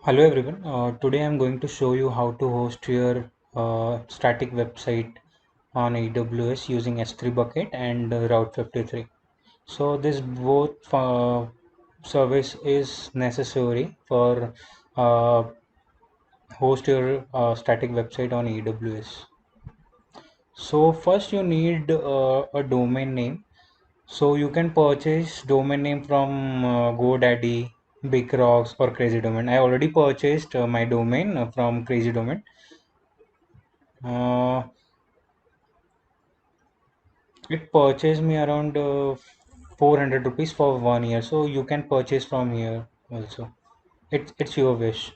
Hello everyone. Today I'm going to show you how to host your static website on AWS using S3 bucket and Route 53. So this both service is necessary for uh, host your static website on AWS. So first you need a domain name. So you can purchase domain name from GoDaddy, BigRocks or Crazy Domain. I already purchased my domain from Crazy Domain. Uh, it purchased me around 400 rupees for 1 year. So you can purchase from here also. It's your wish.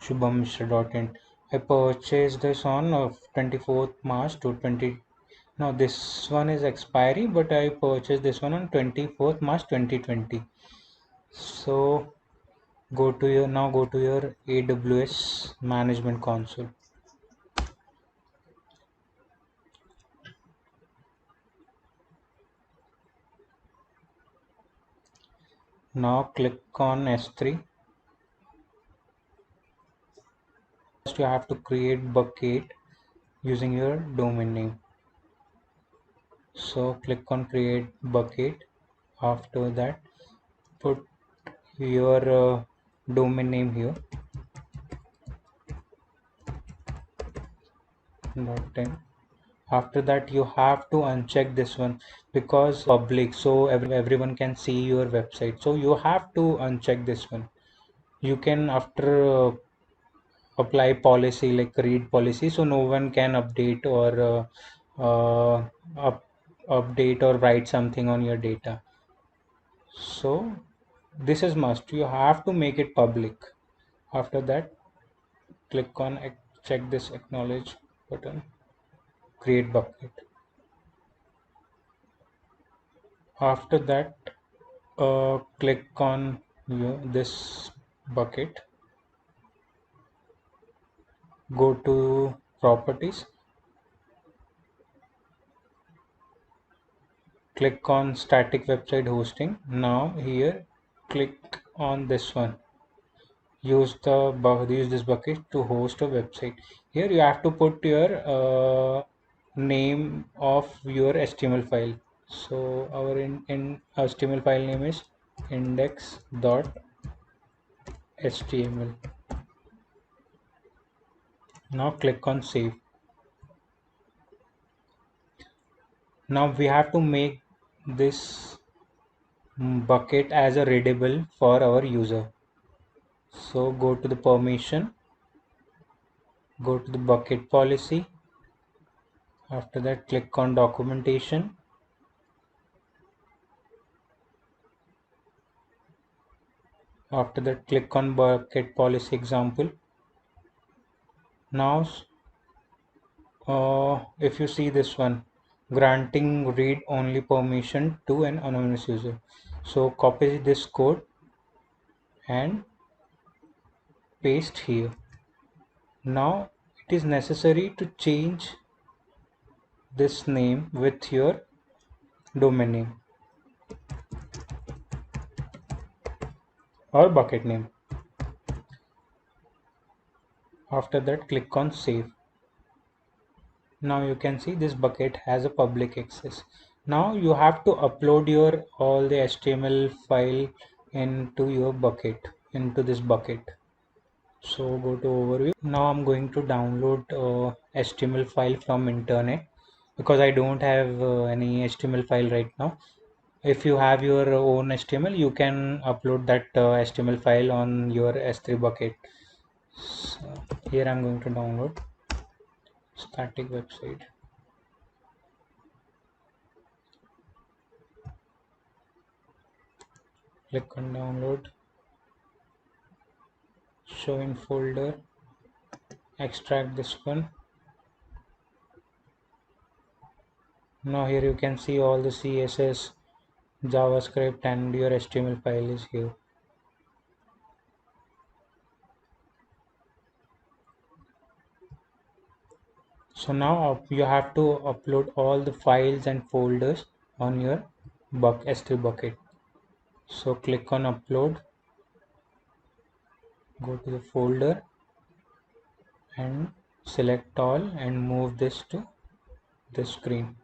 Shubhamishra.in. I purchased this on 24th March to 20. No, this one is expiry, but I purchased this one on 24th March 2020. So go to your AWS management console. Now click on S3. First you have to create bucket using your domain name. So click on create bucket. After that put your domain name here. .in. After that you have to uncheck this one because public, so everyone can see your website. So you have to uncheck this one. You can after apply policy like read policy, so no one can update or update or write something on your data. So this is must, you have to make it public. After that click on check this acknowledge button, create bucket. After that click on this bucket, go to properties, click on static website hosting. Now here click on this one, use this bucket to host a website. Here you have to put your name of your HTML file. So our in HTML file name is index.html. Now click on save. Now we have to make this bucket as a readable for our user. So go to the permission, go to the bucket policy. After that click on documentation. After that click on bucket policy example. Now if you see this one, granting read only permission to an anonymous user. So copy this code and paste here. Now it is necessary to change this name with your domain name or bucket name. After that click on save. Now you can see this bucket has a public access. Now you have to upload your all the HTML file into your bucket, into this bucket. So go to overview. Now I'm going to download HTML file from internet because I don't have any HTML file right now. If you have your own HTML, you can upload that HTML file on your S3 bucket. So here I'm going to download static website. Click on download, show in folder, extract this one. Now here you can see all the CSS, JavaScript and your HTML file is here. So now you have to upload all the files and folders on your S3 bucket. So click on upload, go to the folder and select all and move this to the screen.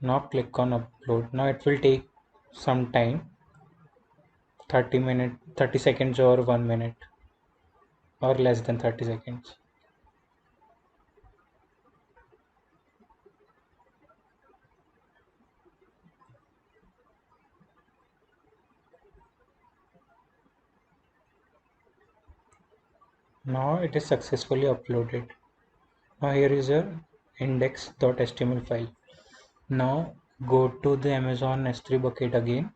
Now click on upload. Now it will take some time, 30 seconds or 1 minute or less than 30 seconds. Now it is successfully uploaded. Now here is your index.html file. Now go to the Amazon S3 bucket again.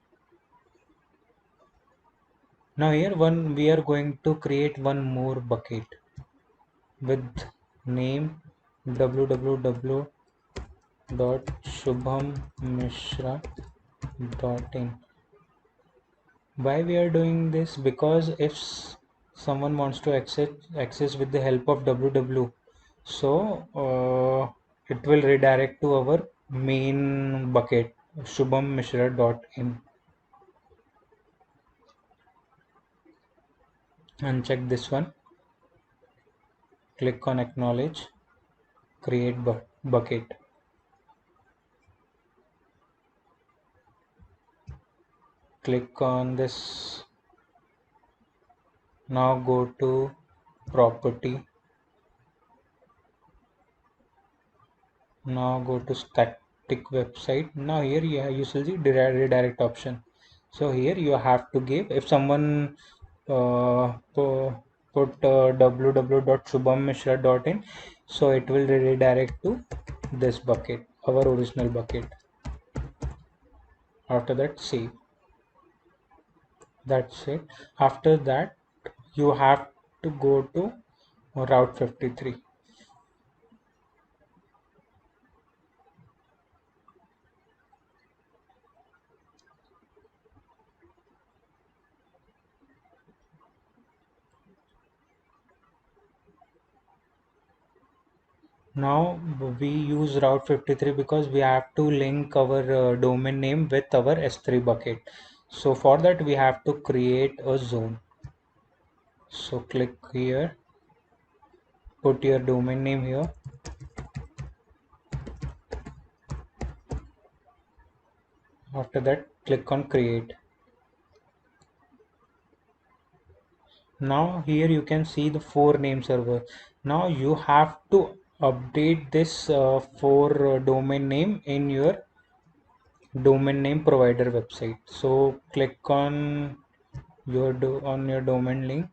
Now here we are going to create one more bucket with name www.shubhammishra.in. Why we are doing this? Because if someone wants to access with the help of www, so it will redirect to our main bucket shubhammishra.in. Uncheck this one, click on acknowledge, create bucket. Click on this. Now go to property. Now go to static website. Now here you see the redirect option. So here you have to give, if someone put www.shubhammishra.in, so it will redirect to this bucket, our original bucket. After that, save. That's it. After that, you have to go to Route 53. Now we use Route 53 because we have to link our domain name with our S3 bucket. So for that we have to create a zone. So click here, put your domain name here. After that, click on create. Now here you can see the 4 name server. Now you have to update this 4 domain name in your domain name provider website. So click on your domain link.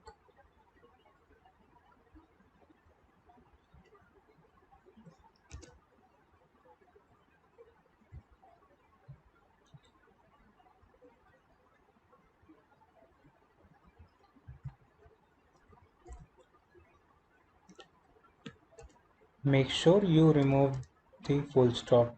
Make sure you remove the full stop.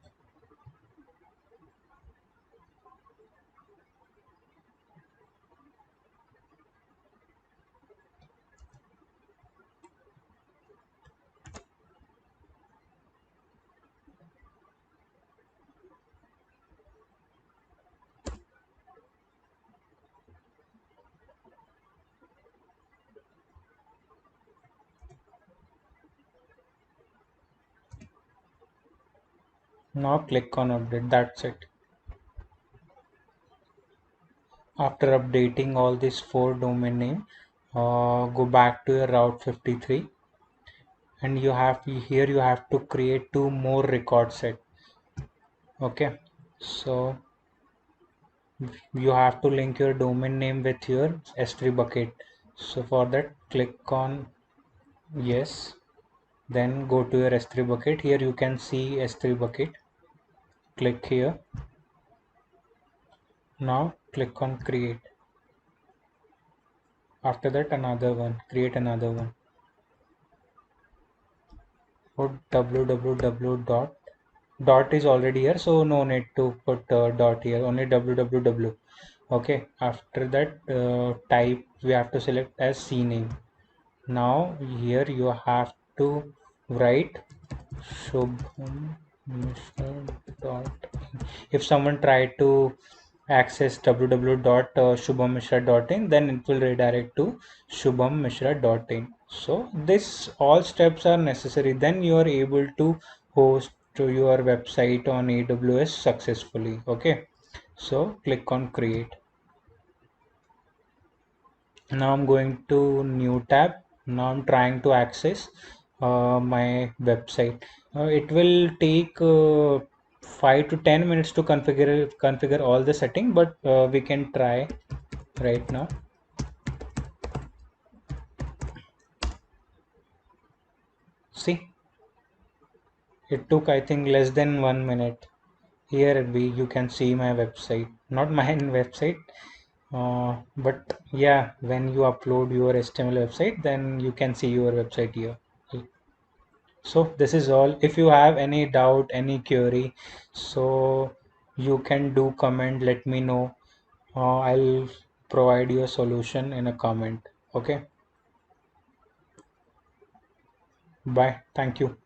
Now click on update. That's it. After updating all these 4 domain name, go back to your Route 53, and you have to create 2 more record set. Okay, so you have to link your domain name with your S3 bucket. So for that, click on yes, then go to your S3 bucket. Here you can see S3 bucket. Click here. Now click on create. After that, another one, create another one. Put www dot is already here, so no need to put dot here, only www. Okay, after that, type we have to select as CNAME. Now here you have to write Shubham Mishra. If someone tried to access www.shubhammishra.in, then it will redirect to shubhammishra.in. So this all steps are necessary. Then you are able to host to your website on AWS successfully. Okay. So click on create. Now I'm going to new tab. Now I'm trying to access my website. It will take 5 to 10 minutes to configure all the setting, but we can try right now. See, it took I think less than 1 minute. Here you can see my website, not my website, but yeah, when you upload your HTML website, then you can see your website here. So this is all. If you have any doubt, any query, so you can do comment, let me know. I'll provide you a solution in a comment. Okay. Bye. Thank you.